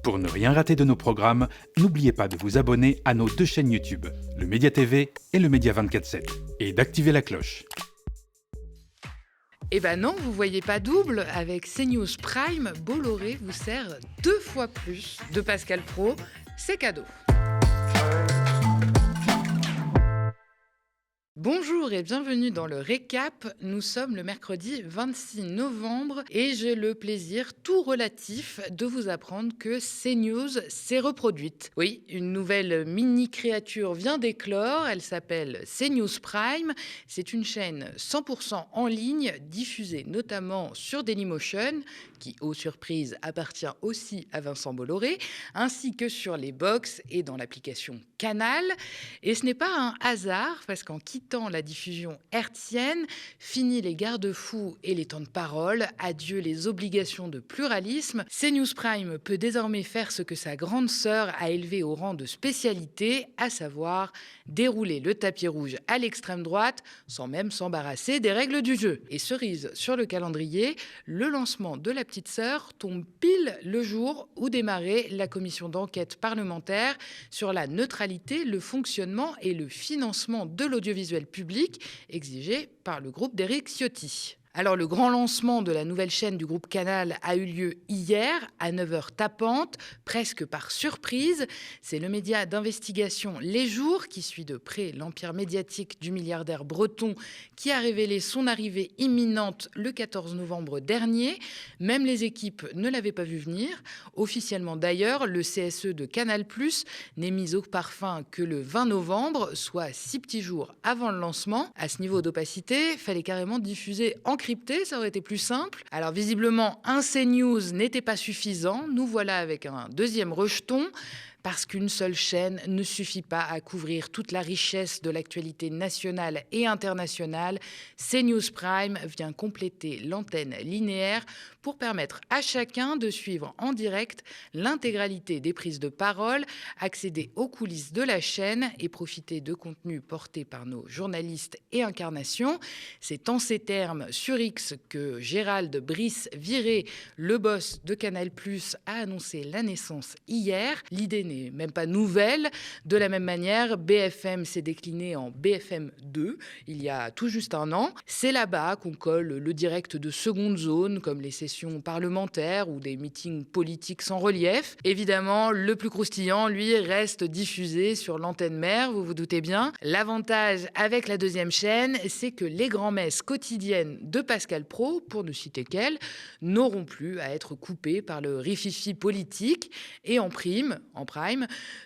Pour ne rien rater de nos programmes, n'oubliez pas de vous abonner à nos 2 chaînes YouTube, le Média TV et le Média 24/7, et d'activer la cloche. Eh ben non, vous voyez pas double. Avec CNews Prime, Bolloré vous sert 2 fois plus de Pascal Praud. C'est cadeau. Bonjour et bienvenue dans le récap. Nous sommes le mercredi 26 novembre et j'ai le plaisir tout relatif de vous apprendre que CNews s'est reproduite. Oui, une nouvelle mini-créature vient d'éclore. Elle s'appelle CNews Prime. C'est une chaîne 100% en ligne, diffusée notamment sur Dailymotion, qui, aux surprises, appartient aussi à Vincent Bolloré, ainsi que sur les box et dans l'application Canal. Et ce n'est pas un hasard, parce qu'en quittant la diffusion hertzienne, fini les garde-fous et les temps de parole, adieu les obligations de pluralisme, CNews Prime peut désormais faire ce que sa grande sœur a élevé au rang de spécialité, à savoir dérouler le tapis rouge à l'extrême droite, sans même s'embarrasser des règles du jeu. Et cerise sur le calendrier, le lancement de la petite sœur tombe pile le jour où démarrait la commission d'enquête parlementaire sur la neutralité, le fonctionnement et le financement de l'audiovisuel public exigé par le groupe d'Éric Ciotti. Alors, le grand lancement de la nouvelle chaîne du groupe Canal a eu lieu hier, à 9h tapante, presque par surprise. C'est le média d'investigation Les Jours, qui suit de près l'empire médiatique du milliardaire breton, qui a révélé son arrivée imminente le 14 novembre dernier. Même les équipes ne l'avaient pas vu venir. Officiellement d'ailleurs, le CSE de Canal+ n'est mis au parfum que le 20 novembre, soit 6 petits jours avant le lancement. À ce niveau d'opacité, fallait carrément diffuser en crypté, ça aurait été plus simple. Alors visiblement, un CNews n'était pas suffisant. Nous voilà avec un deuxième rejeton. Parce qu'une seule chaîne ne suffit pas à couvrir toute la richesse de l'actualité nationale et internationale, CNews Prime vient compléter l'antenne linéaire pour permettre à chacun de suivre en direct l'intégralité des prises de parole, accéder aux coulisses de la chaîne et profiter de contenus portés par nos journalistes et incarnations. C'est en ces termes sur X que Gérald Brice-Viré, le boss de Canal+, a annoncé la naissance hier. L'idée n'est même pas nouvelle. De la même manière, BFM s'est décliné en BFM 2 il y a tout juste un an. C'est là-bas qu'on colle le direct de seconde zone, comme les sessions parlementaires ou des meetings politiques sans relief. Évidemment, le plus croustillant, lui, reste diffusé sur l'antenne mère, vous vous doutez bien. L'avantage avec la deuxième chaîne, c'est que les grands-messes quotidiennes de Pascal Praud, pour ne citer qu'elle, n'auront plus à être coupées par le rififi politique. Et en prime,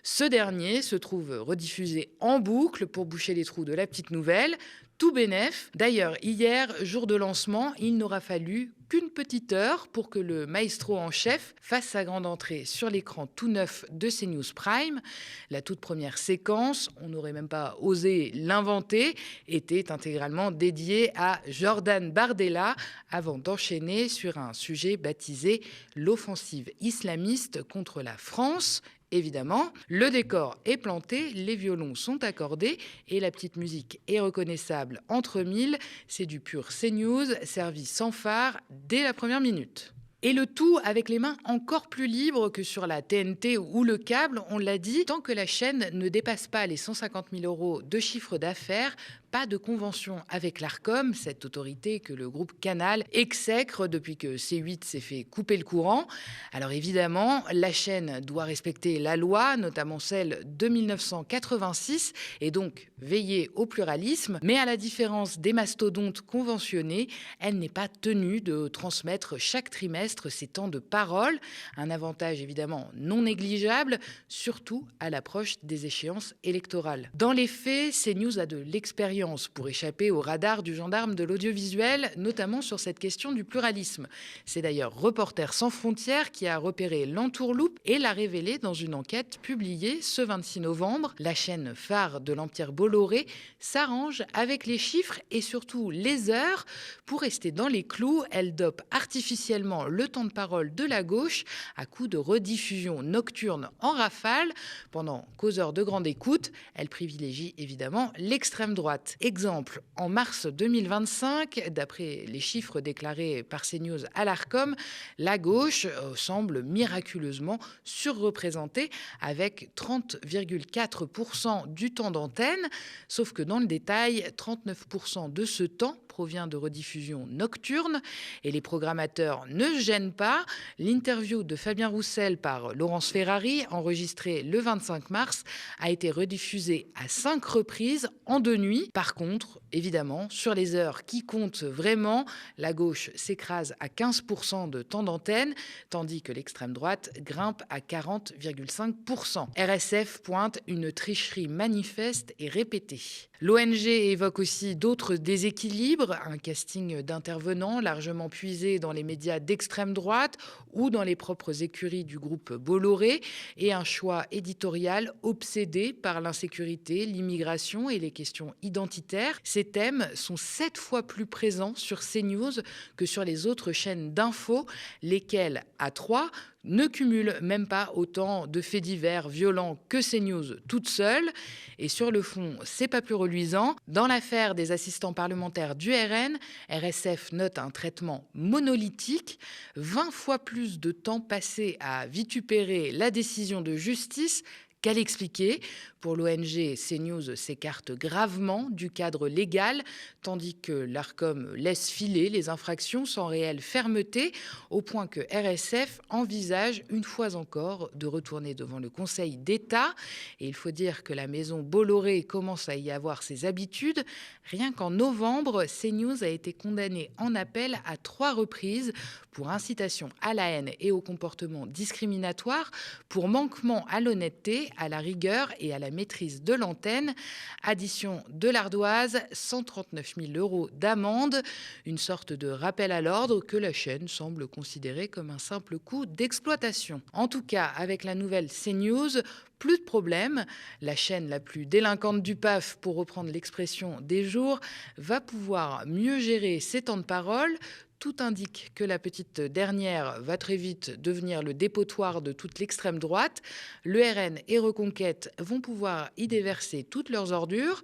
ce dernier se trouve rediffusé en boucle pour boucher les trous de la petite nouvelle. Tout bénef. D'ailleurs, hier, jour de lancement, il n'aura fallu qu'une petite heure pour que le maestro en chef fasse sa grande entrée sur l'écran tout neuf de CNews Prime. La toute première séquence, on n'aurait même pas osé l'inventer, était intégralement dédiée à Jordan Bardella avant d'enchaîner sur un sujet baptisé l'offensive islamiste contre la France. Évidemment, le décor est planté, les violons sont accordés et la petite musique est reconnaissable entre mille. C'est du pur CNews, servi sans phare dès la première minute. Et le tout avec les mains encore plus libres que sur la TNT ou le câble, on l'a dit, tant que la chaîne ne dépasse pas les 150 000 € de chiffre d'affaires, pas de convention avec l'Arcom, cette autorité que le groupe Canal exècre depuis que C8 s'est fait couper le courant. Alors évidemment, la chaîne doit respecter la loi, notamment celle de 1986, et donc veiller au pluralisme. Mais à la différence des mastodontes conventionnés, elle n'est pas tenue de transmettre chaque trimestre ses temps de parole. Un avantage évidemment non négligeable, surtout à l'approche des échéances électorales. Dans les faits, CNews a de l'expérience pour échapper au radar du gendarme de l'audiovisuel, notamment sur cette question du pluralisme. C'est d'ailleurs Reporters sans frontières qui a repéré l'entourloupe et l'a révélé dans une enquête publiée ce 26 novembre. La chaîne phare de l'empire Bolloré s'arrange avec les chiffres et surtout les heures. Pour rester dans les clous, elle dope artificiellement le temps de parole de la gauche à coups de rediffusion nocturne en rafale, pendant qu'aux heures de grande écoute, elle privilégie évidemment l'extrême droite. droite. Exemple, en mars 2025, d'après les chiffres déclarés par CNews à l'Arcom, la gauche semble miraculeusement surreprésentée avec 30,4% du temps d'antenne, sauf que dans le détail, 39% de ce temps provient de rediffusions nocturnes et les programmateurs ne gênent pas. L'interview de Fabien Roussel par Laurence Ferrari, enregistrée le 25 mars, a été rediffusée à 5 reprises en 2 nuits. Par contre, évidemment, sur les heures qui comptent vraiment, la gauche s'écrase à 15% de temps d'antenne, tandis que l'extrême droite grimpe à 40,5%. RSF pointe une tricherie manifeste et répétée. L'ONG évoque aussi d'autres déséquilibres, un casting d'intervenants largement puisé dans les médias d'extrême droite ou dans les propres écuries du groupe Bolloré et un choix éditorial obsédé par l'insécurité, l'immigration et les questions identitaires. Ces thèmes sont 7 fois plus présents sur CNews que sur les autres chaînes d'infos, lesquelles, à 3, ne cumulent même pas autant de faits divers violents que CNews toute seule. Et sur le fond, c'est pas plus reluisant. Dans l'affaire des assistants parlementaires du RN, RSF note un traitement monolithique, 20 fois plus de temps passé à vitupérer la décision de justice qu'à l'expliquer. Pour l'ONG, CNews s'écarte gravement du cadre légal, tandis que l'Arcom laisse filer les infractions sans réelle fermeté, au point que RSF envisage une fois encore de retourner devant le Conseil d'État. Et il faut dire que la maison Bolloré commence à y avoir ses habitudes. Rien qu'en novembre, CNews a été condamné en appel à 3 reprises pour incitation à la haine et au comportement discriminatoire, pour manquement à l'honnêteté, à la rigueur et à la maîtrise de l'antenne. Addition de l'ardoise, 139 000 € d'amende, une sorte de rappel à l'ordre que la chaîne semble considérer comme un simple coup d'exploitation. En tout cas, avec la nouvelle CNews, plus de problème. La chaîne la plus délinquante du PAF, pour reprendre l'expression des jours, va pouvoir mieux gérer ses temps de parole. Tout indique que la petite dernière va très vite devenir le dépotoir de toute l'extrême droite. Le RN et Reconquête vont pouvoir y déverser toutes leurs ordures.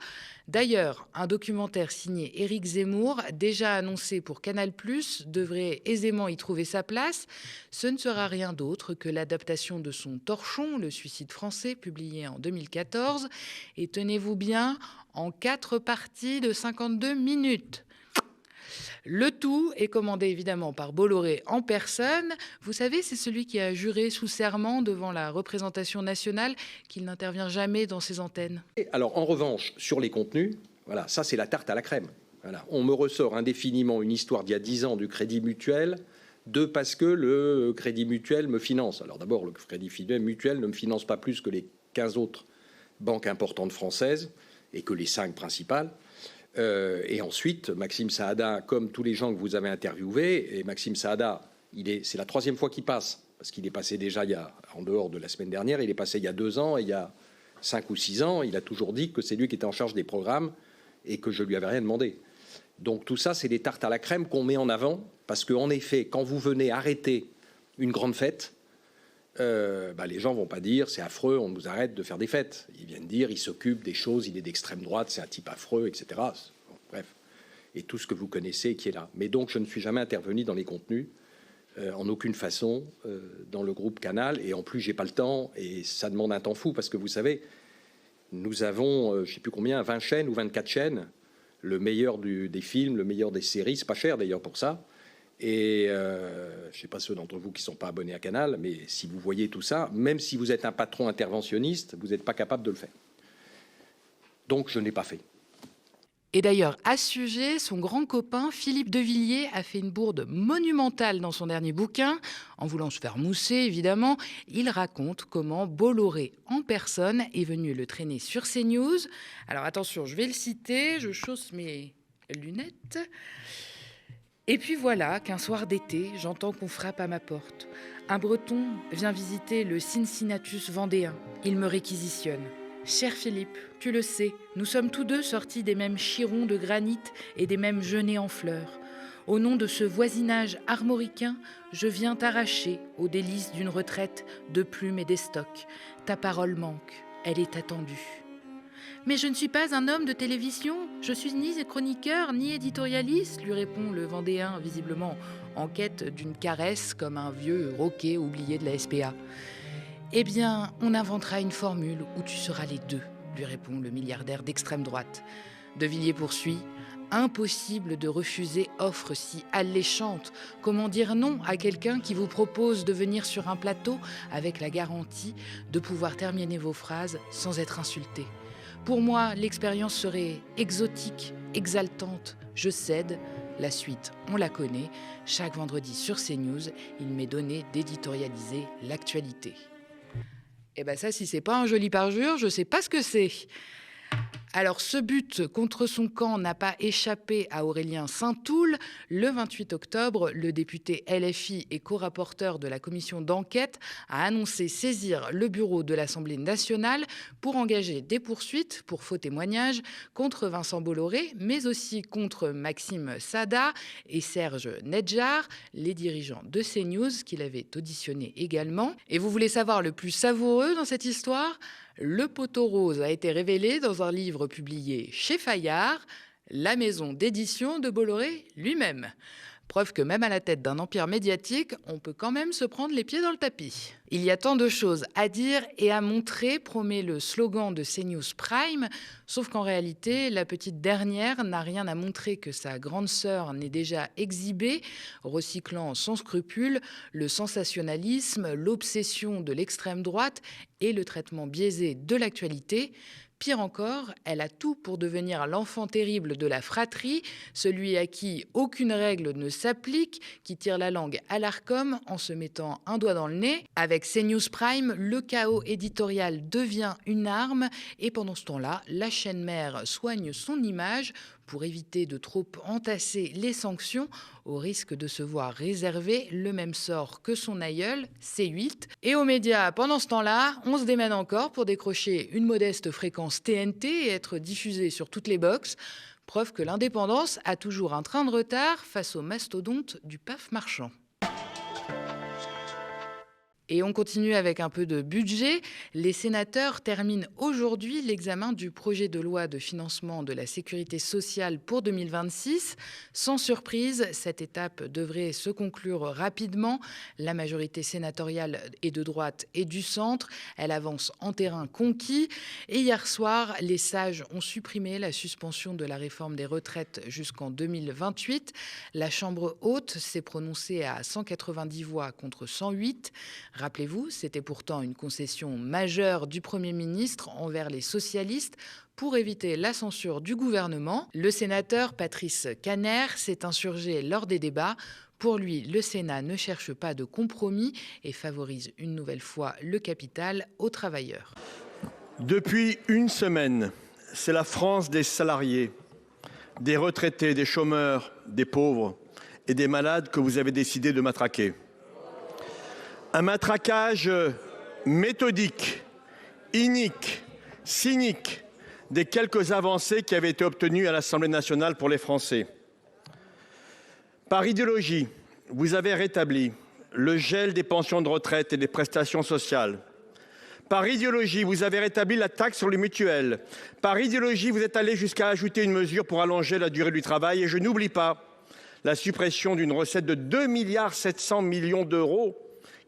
D'ailleurs, un documentaire signé Éric Zemmour, déjà annoncé pour Canal+, devrait aisément y trouver sa place. Ce ne sera rien d'autre que l'adaptation de son Torchon, le suicide français, publié en 2014. Et tenez-vous bien, en 4 parties de 52 minutes. Le tout est commandé évidemment par Bolloré en personne. Vous savez, c'est celui qui a juré sous serment devant la représentation nationale qu'il n'intervient jamais dans ses antennes. Alors en revanche, sur les contenus, voilà, ça c'est la tarte à la crème. Voilà. On me ressort indéfiniment une histoire d'il y a 10 ans du Crédit Mutuel, parce que le Crédit Mutuel me finance. Alors d'abord, le Crédit Mutuel ne me finance pas plus que les 15 autres banques importantes françaises et que les 5 principales. Et ensuite, Maxime Saada, comme tous les gens que vous avez interviewés, et Maxime Saada, c'est la 3e fois qu'il passe, parce qu'il est passé déjà en dehors de la semaine dernière, il est passé il y a 2 ans, et il y a 5 ou 6 ans, il a toujours dit que c'est lui qui était en charge des programmes et que je lui avais rien demandé. Donc tout ça, c'est des tartes à la crème qu'on met en avant, parce qu'en effet, quand vous venez arrêter une grande fête, les gens vont pas dire c'est affreux, on nous arrête de faire des fêtes. Ils viennent dire il s'occupe des choses, il est d'extrême droite, c'est un type affreux, etc. Bon, bref, et tout ce que vous connaissez qui est là. Mais donc je ne suis jamais intervenu dans les contenus, en aucune façon, dans le groupe Canal, et en plus j'ai pas le temps, et ça demande un temps fou, parce que vous savez, nous avons, je sais plus combien, 20 chaînes ou 24 chaînes, le meilleur des films, le meilleur des séries, c'est pas cher d'ailleurs pour ça. Et je ne sais pas ceux d'entre vous qui ne sont pas abonnés à Canal, mais si vous voyez tout ça, même si vous êtes un patron interventionniste, vous n'êtes pas capable de le faire. Donc je n'ai pas fait. Et d'ailleurs, à ce sujet, son grand copain Philippe Devilliers a fait une bourde monumentale dans son dernier bouquin. En voulant se faire mousser, évidemment, il raconte comment Bolloré en personne est venu le traîner sur CNews. Alors attention, je vais le citer, je chausse mes lunettes. Et puis voilà qu'un soir d'été, j'entends qu'on frappe à ma porte. Un Breton vient visiter le Cincinnatus vendéen. Il me réquisitionne. Cher Philippe, tu le sais, nous sommes tous deux sortis des mêmes chirons de granit et des mêmes genêts en fleurs. Au nom de ce voisinage armoricain, je viens t'arracher aux délices d'une retraite de plumes et d'estocs. Ta parole manque, elle est attendue. Mais je ne suis pas un homme de télévision, je suis ni chroniqueur ni éditorialiste, lui répond le Vendéen, visiblement en quête d'une caresse comme un vieux roquet oublié de la SPA. Eh bien, on inventera une formule où tu seras les deux, lui répond le milliardaire d'extrême droite. De Villiers poursuit. Impossible de refuser offre si alléchante. Comment dire non à quelqu'un qui vous propose de venir sur un plateau avec la garantie de pouvoir terminer vos phrases sans être insulté? Pour moi, l'expérience serait exotique, exaltante. Je cède. La suite, on la connaît. Chaque vendredi sur CNews, il m'est donné d'éditorialiser l'actualité. Eh ben ça, si c'est pas un joli parjure, je sais pas ce que c'est. Alors, ce but contre son camp n'a pas échappé à Aurélien Saint-Toul. Le 28 octobre, le député LFI et co-rapporteur de la commission d'enquête a annoncé saisir le bureau de l'Assemblée nationale pour engager des poursuites pour faux témoignages contre Vincent Bolloré, mais aussi contre Maxime Sada et Serge Nedjar, les dirigeants de CNews qu'il avait auditionnés également. Et vous voulez savoir le plus savoureux dans cette histoire ? Le poteau rose a été révélé dans un livre publié chez Fayard, la maison d'édition de Bolloré lui-même. Preuve que même à la tête d'un empire médiatique, on peut quand même se prendre les pieds dans le tapis. Il y a tant de choses à dire et à montrer, promet le slogan de CNews Prime, sauf qu'en réalité, la petite dernière n'a rien à montrer que sa grande sœur n'ait déjà exhibé, recyclant sans scrupule le sensationnalisme, l'obsession de l'extrême droite et le traitement biaisé de l'actualité. Pire encore, elle a tout pour devenir l'enfant terrible de la fratrie, celui à qui aucune règle ne s'applique, qui tire la langue à l'Arcom en se mettant un doigt dans le nez. Avec CNews Prime, le chaos éditorial devient une arme et pendant ce temps-là, la chaîne mère soigne son image pour éviter de trop entasser les sanctions au risque de se voir réserver le même sort que son aïeul, C8. Et aux médias, pendant ce temps-là, on se démène encore pour décrocher une modeste fréquence TNT et être diffusé sur toutes les box. Preuve que l'indépendance a toujours un train de retard face aux mastodontes du PAF marchand. Et on continue avec un peu de budget. Les sénateurs terminent aujourd'hui l'examen du projet de loi de financement de la sécurité sociale pour 2026. Sans surprise, cette étape devrait se conclure rapidement. La majorité sénatoriale est de droite et du centre. Elle avance en terrain conquis. Et hier soir, les sages ont supprimé la suspension de la réforme des retraites jusqu'en 2028. La Chambre haute s'est prononcée à 190 voix contre 108. Rappelez-vous, c'était pourtant une concession majeure du Premier ministre envers les socialistes pour éviter la censure du gouvernement. Le sénateur Patrice Caner s'est insurgé lors des débats. Pour lui, le Sénat ne cherche pas de compromis et favorise une nouvelle fois le capital aux travailleurs. Depuis une semaine, c'est la France des salariés, des retraités, des chômeurs, des pauvres et des malades que vous avez décidé de matraquer. Un matraquage méthodique, inique, cynique des quelques avancées qui avaient été obtenues à l'Assemblée nationale pour les Français. Par idéologie, vous avez rétabli le gel des pensions de retraite et des prestations sociales. Par idéologie, vous avez rétabli la taxe sur les mutuelles. Par idéologie, vous êtes allé jusqu'à ajouter une mesure pour allonger la durée du travail. Et je n'oublie pas la suppression d'une recette de 2,7 milliards d'euros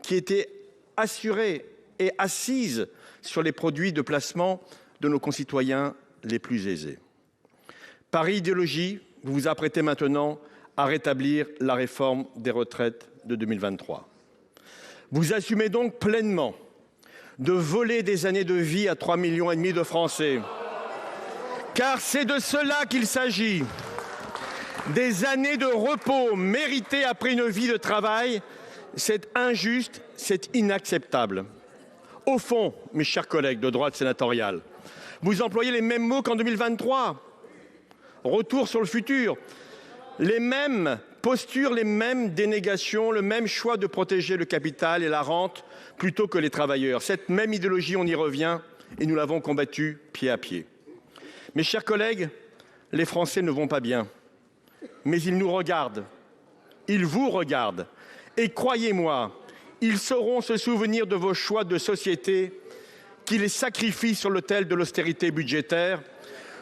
qui était assurée et assise sur les produits de placement de nos concitoyens les plus aisés. Par idéologie, vous vous apprêtez maintenant à rétablir la réforme des retraites de 2023. Vous assumez donc pleinement de voler des années de vie à 3,5 millions de Français. Car c'est de cela qu'il s'agit. Des années de repos méritées après une vie de travail. C'est injuste, c'est inacceptable. Au fond, mes chers collègues de droite sénatoriale, vous employez les mêmes mots qu'en 2023. Retour sur le futur. Les mêmes postures, les mêmes dénégations, le même choix de protéger le capital et la rente plutôt que les travailleurs. Cette même idéologie, on y revient et nous l'avons combattue pied à pied. Mes chers collègues, les Français ne vont pas bien, mais ils nous regardent, ils vous regardent. Et croyez-moi, ils sauront se souvenir de vos choix de société qui les sacrifie sur l'autel de l'austérité budgétaire.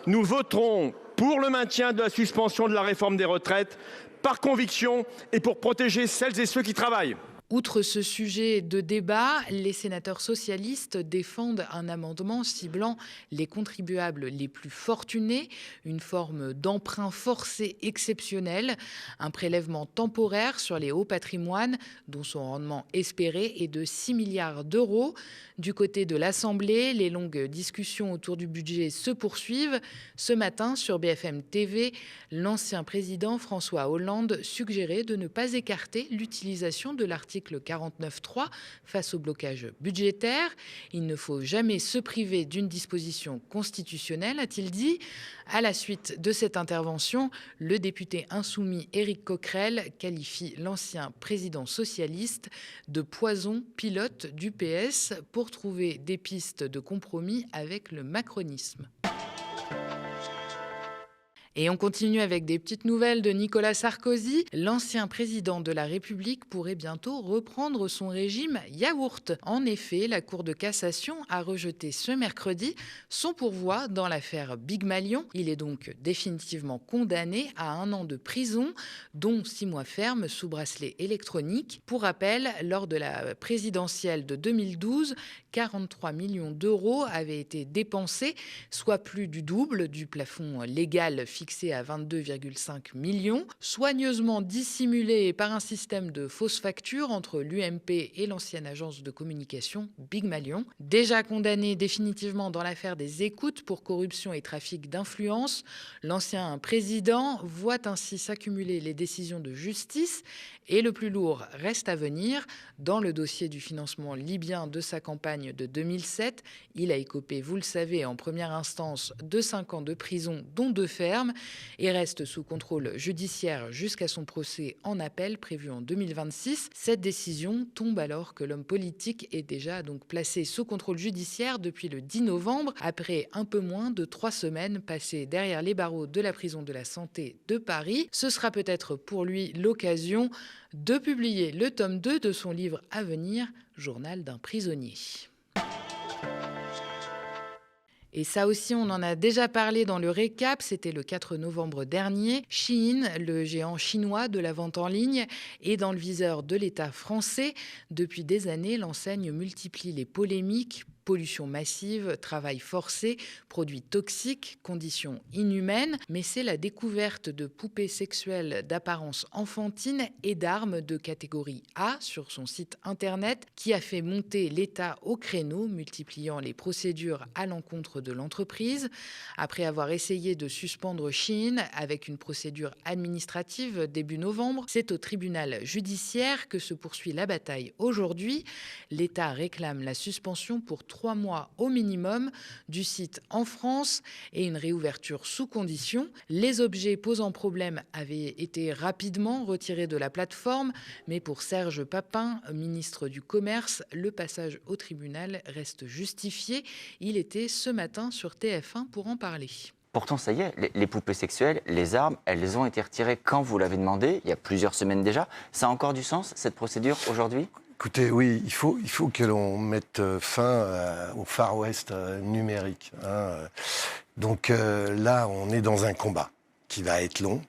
Nous voterons pour le maintien de la suspension de la réforme des retraites, par conviction et pour protéger celles et ceux qui travaillent. Outre ce sujet de débat, les sénateurs socialistes défendent un amendement ciblant les contribuables les plus fortunés, une forme d'emprunt forcé exceptionnel, un prélèvement temporaire sur les hauts patrimoines dont son rendement espéré est de 6 milliards d'euros. Du côté de l'Assemblée, les longues discussions autour du budget se poursuivent. Ce matin, sur BFM TV, l'ancien président François Hollande suggérait de ne pas écarter l'utilisation de l'article 49.3 face au blocage budgétaire. Il ne faut jamais se priver d'une disposition constitutionnelle, a-t-il dit. À la suite de cette intervention, le député insoumis Éric Coquerel qualifie l'ancien président socialiste de poison pilote du PS pour trouver des pistes de compromis avec le macronisme. Et on continue avec des petites nouvelles de Nicolas Sarkozy. L'ancien président de la République pourrait bientôt reprendre son régime yaourt. En effet, la Cour de cassation a rejeté ce mercredi son pourvoi dans l'affaire Big Malion. Il est donc définitivement condamné à 1 an de prison, dont 6 mois fermes sous bracelet électronique. Pour rappel, lors de la présidentielle de 2012, 43 millions d'euros avaient été dépensés, soit plus du double du plafond légal fixé à 22,5 millions, soigneusement dissimulé par un système de fausses factures entre l'UMP et l'ancienne agence de communication Big Malion. Déjà condamné définitivement dans l'affaire des écoutes pour corruption et trafic d'influence, l'ancien président voit ainsi s'accumuler les décisions de justice et le plus lourd reste à venir. Dans le dossier du financement libyen de sa campagne de 2007, il a écopé, vous le savez, en première instance de 5 ans de prison, dont 2 fermes, et reste sous contrôle judiciaire jusqu'à son procès en appel prévu en 2026. Cette décision tombe alors que l'homme politique est déjà donc placé sous contrôle judiciaire depuis le 10 novembre, après un peu moins de 3 semaines passées derrière les barreaux de la prison de la Santé de Paris. Ce sera peut-être pour lui l'occasion de publier le tome 2 de son livre à venir, Journal d'un prisonnier. Et ça aussi, on en a déjà parlé dans le récap, c'était le 4 novembre dernier. Shein, le géant chinois de la vente en ligne, est dans le viseur de l'État français. Depuis des années, l'enseigne multiplie les polémiques. Pollution massive, travail forcé, produits toxiques, conditions inhumaines. Mais c'est la découverte de poupées sexuelles d'apparence enfantine et d'armes de catégorie A sur son site internet qui a fait monter l'État au créneau, multipliant les procédures à l'encontre de l'entreprise. Après avoir essayé de suspendre Shein avec une procédure administrative début novembre, c'est au tribunal judiciaire que se poursuit la bataille aujourd'hui. L'État réclame la suspension pour 3 mois au minimum du site en France et une réouverture sous condition. Les objets posant problème avaient été rapidement retirés de la plateforme, mais pour Serge Papin, ministre du Commerce, le passage au tribunal reste justifié. Il était ce matin sur TF1 pour en parler. Pourtant, ça y est, les poupées sexuelles, les armes, elles ont été retirées quand vous l'avez demandé, il y a plusieurs semaines déjà. Ça a encore du sens, cette procédure, aujourd'hui ? Écoutez, oui, il faut que l'on mette fin au Far West numérique. Donc là, on est dans un combat qui va être long.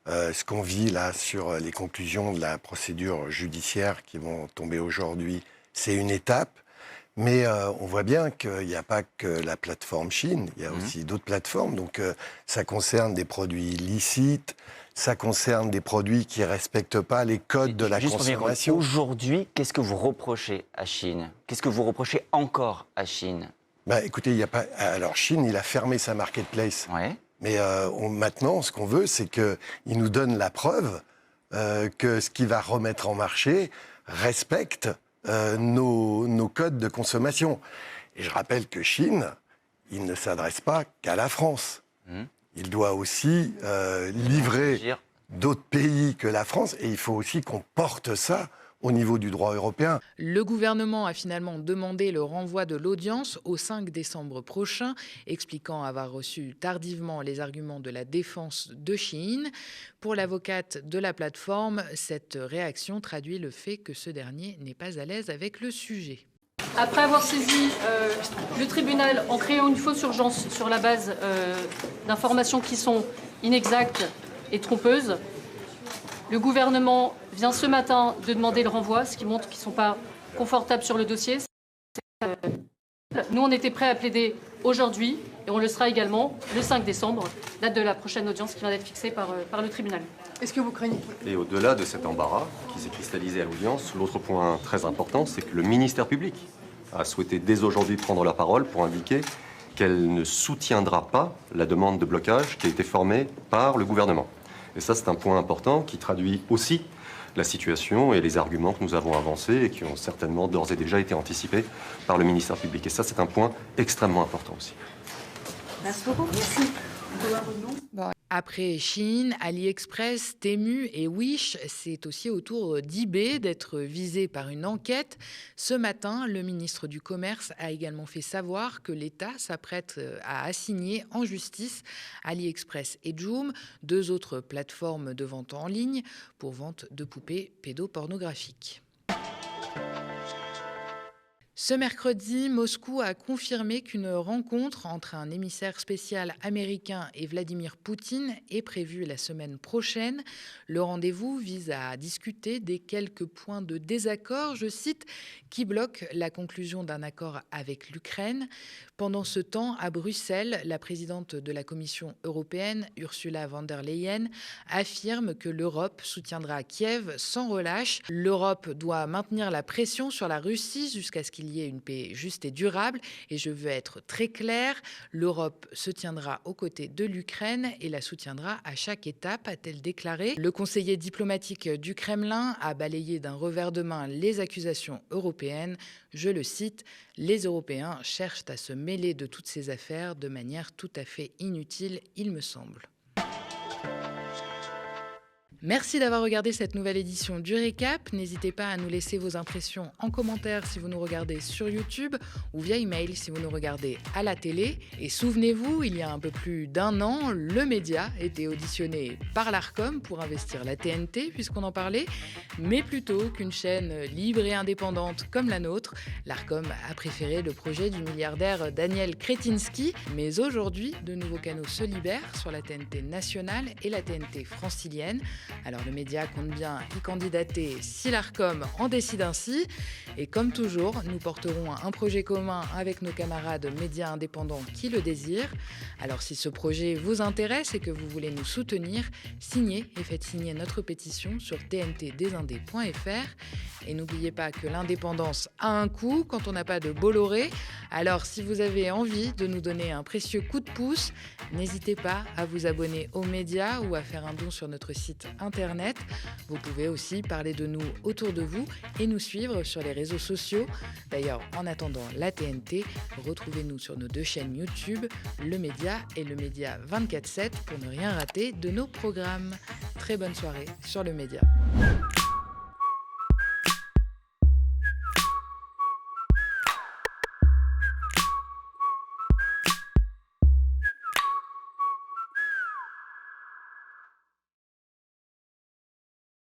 Ce qu'on vit là sur les conclusions de la procédure judiciaire qui vont tomber aujourd'hui, c'est une étape. Mais on voit bien qu'il n'y a pas que la plateforme Shein, il y a aussi d'autres plateformes. Donc ça concerne des produits illicites, ça concerne des produits qui ne respectent pas les codes de la consommation. Aujourd'hui, qu'est-ce que vous reprochez à Shein ? Qu'est-ce que vous reprochez encore à Shein ? Écoutez, il y a pas. Alors Shein, il a fermé sa marketplace. Ouais. Mais maintenant, ce qu'on veut, c'est qu'il nous donne la preuve que ce qu'il va remettre en marché respecte nos codes de consommation. Et je rappelle que Shein, il ne s'adresse pas qu'à la France. Il doit aussi livrer d'autres pays que la France. Et il faut aussi qu'on porte ça au niveau du droit européen. Le gouvernement a finalement demandé le renvoi de l'audience au 5 décembre prochain, expliquant avoir reçu tardivement les arguments de la défense de Shein. Pour l'avocate de la plateforme, cette réaction traduit le fait que ce dernier n'est pas à l'aise avec le sujet. Après avoir saisi le tribunal en créant une fausse urgence sur la base d'informations qui sont inexactes et trompeuses, le gouvernement vient ce matin de demander le renvoi, ce qui montre qu'ils ne sont pas confortables sur le dossier. Nous, on était prêts à plaider aujourd'hui et on le sera également le 5 décembre, date de la prochaine audience qui vient d'être fixée par le tribunal. Est-ce que vous craignez? Et au-delà de cet embarras qui s'est cristallisé à l'audience, l'autre point très important, c'est que le ministère public a souhaité dès aujourd'hui prendre la parole pour indiquer qu'elle ne soutiendra pas la demande de blocage qui a été formée par le gouvernement. Et ça, c'est un point important qui traduit aussi la situation et les arguments que nous avons avancés et qui ont certainement d'ores et déjà été anticipés par le ministère public. Et ça, c'est un point extrêmement important aussi. Merci beaucoup. Merci. Bon, après Shein, AliExpress, Temu et Wish, c'est aussi au tour d'eBay d'être visé par une enquête. Ce matin, le ministre du Commerce a également fait savoir que l'État s'apprête à assigner en justice AliExpress et Joom, 2 autres plateformes de vente en ligne pour vente de poupées pédopornographiques. Ce mercredi, Moscou a confirmé qu'une rencontre entre un émissaire spécial américain et Vladimir Poutine est prévue la semaine prochaine. Le rendez-vous vise à discuter des quelques points de désaccord, je cite, qui bloquent la conclusion d'un accord avec l'Ukraine. Pendant ce temps, à Bruxelles, la présidente de la Commission européenne, Ursula von der Leyen, affirme que l'Europe soutiendra Kiev sans relâche. L'Europe doit maintenir la pression sur la Russie jusqu'à ce qu'il y ait une paix juste et durable. Et je veux être très claire, l'Europe se tiendra aux côtés de l'Ukraine et la soutiendra à chaque étape, a-t-elle déclaré. Le conseiller diplomatique du Kremlin a balayé d'un revers de main les accusations européennes. Je le cite, « Les Européens cherchent à se mêler de toutes ces affaires de manière tout à fait inutile, il me semble ». Merci d'avoir regardé cette nouvelle édition du Récap. N'hésitez pas à nous laisser vos impressions en commentaire si vous nous regardez sur YouTube ou via email si vous nous regardez à la télé. Et souvenez-vous, il y a un peu plus d'1 an, le média était auditionné par l'Arcom pour investir la TNT, puisqu'on en parlait. Mais plutôt qu'une chaîne libre et indépendante comme la nôtre, l'Arcom a préféré le projet du milliardaire Daniel Kretinsky. Mais aujourd'hui, de nouveaux canaux se libèrent sur la TNT nationale et la TNT francilienne. Alors le média compte bien y candidater si l'Arcom en décide ainsi. Et comme toujours, nous porterons un projet commun avec nos camarades médias indépendants qui le désirent. Alors si ce projet vous intéresse et que vous voulez nous soutenir, signez et faites signer notre pétition sur tntdesindés.fr. Et n'oubliez pas que l'indépendance a un coût quand on n'a pas de Bolloré. Alors si vous avez envie de nous donner un précieux coup de pouce, n'hésitez pas à vous abonner aux médias ou à faire un don sur notre site internet. Vous pouvez aussi parler de nous autour de vous et nous suivre sur les réseaux sociaux. D'ailleurs, en attendant la TNT, retrouvez-nous sur nos 2 chaînes YouTube, Le Média et Le Média 24/7 pour ne rien rater de nos programmes. Très bonne soirée sur Le Média.